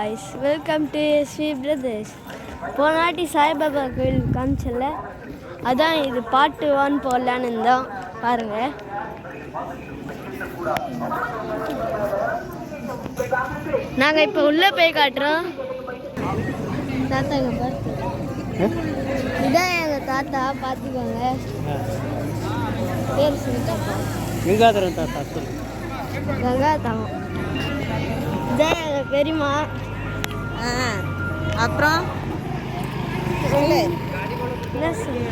guys, welcome to Sri Brothers. போனாட்டி Saibaba கோயில் காமிச்சல, அதான் இது பார்ட் 1 போடலான்னு இருந்தோம். பாருங்க, நாங்கள் இப்போ உள்ளே போய் காட்டுறோம். தாத்தாங்க பார்த்து, இதான் எங்கள் தாத்தா, பார்த்துக்கோங்க. பேர் சொல்லிட்டாப்பா, கங்காதரன் தாத்தா. கங்காதரம். இதான் எங்கள் பெரியம்மா. அப்புறம் சொல்லு, என்ன சொல்ல,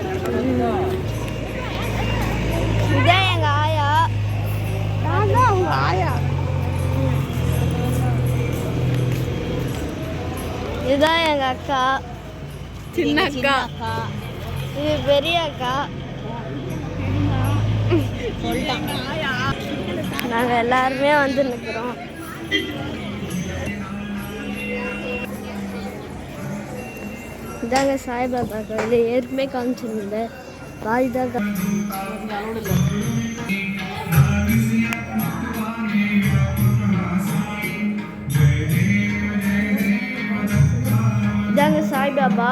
இதான் எங்கள் ஆயா. உங்க ஆயா. இதுதான் எங்கள் அக்கா, சின்ன அக்கா. இது பெரிய அக்கா. நாங்கள் எல்லாருமே வந்து நிற்கிறோம். இதாங்க சாய்பாபா கோயில். ஏற்கனவே காமிச்சிருந்தேன், பாதிதான். இதாங்க சாய்பாபா.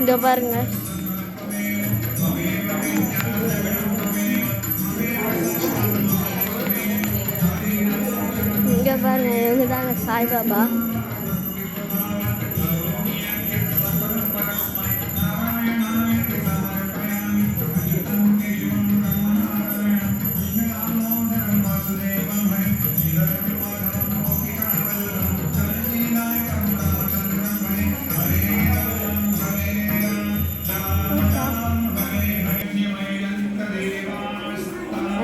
இங்க பாருங்க, இங்க பாருங்க, இவங்க தாங்க சாய்பாபா.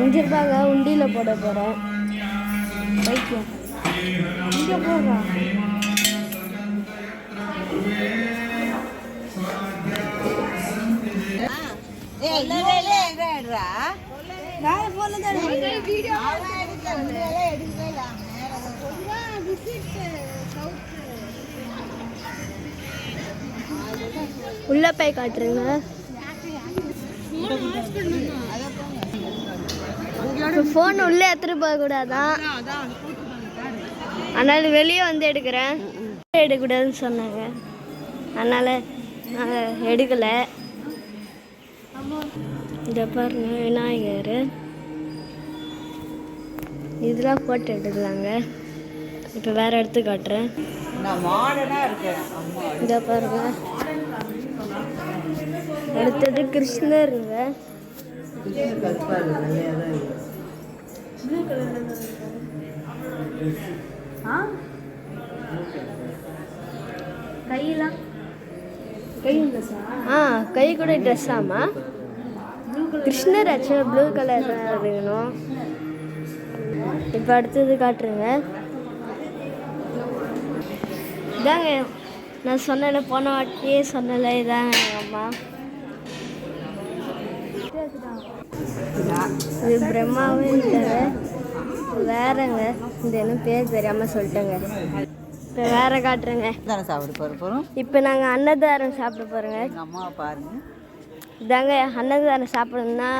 ₹5 உண்டியில் போட போகிறேன். வைக்கும் இங்கே போடுறா. உள்ள போய் காட்டுறேங்க. ஃபோன் உள்ளே எடுத்துகிட்டு போகக்கூடாதான், அதனால் வெளியே வந்து எடுக்கிறேன். எடுக்கக்கூடாதுன்னு சொன்னாங்க, அதனால் நாங்கள் எடுக்கலை. இதை பாருங்க, விநாயகர். இதெல்லாம் ஃபோட்டோ எடுக்கலாங்க. இப்போ வேறு இடத்து காட்டுறேன். இதை பாருங்க, அடுத்தது கிருஷ்ணருங்க. கை கூட ட்ரெஸ் ஆமா. கிருஷ்ணர் ஆச்சு ப்ளூ கலர் தான் வேணும். இப்போ அடுத்தது காட்டுருங்க. இதாங்க நான் சொன்னேன், போன வாட்டியே சொன்னல, இதாங்க எங்கள் அம்மா. இது பிரம்மாவும் இல்லைங்க, வேறங்க. இந்த என்ன பேர் தெரியாமல் சொல்லிட்டேங்க. இப்போ வேற காட்டுறேங்க. இப்போ நாங்கள் அன்னதானம் சாப்பிட போகிறோங்க. அம்மா பாருங்க, இதாங்க அன்னதானம் சாப்பிடணும்னா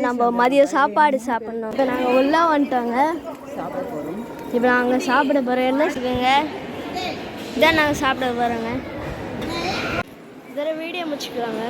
நம்ம மதியம் சாப்பாடு சாப்பிடணும். இப்போ நாங்கள் உள்ளே வந்துட்டோங்க, இப்போ நாங்கள் சாப்பிட போகிறோம். என்ன சொல்லுங்க, இதான் நாங்கள் சாப்பிட போகிறோங்க. இதில் வீடியோ முடிச்சுக்கலாங்க.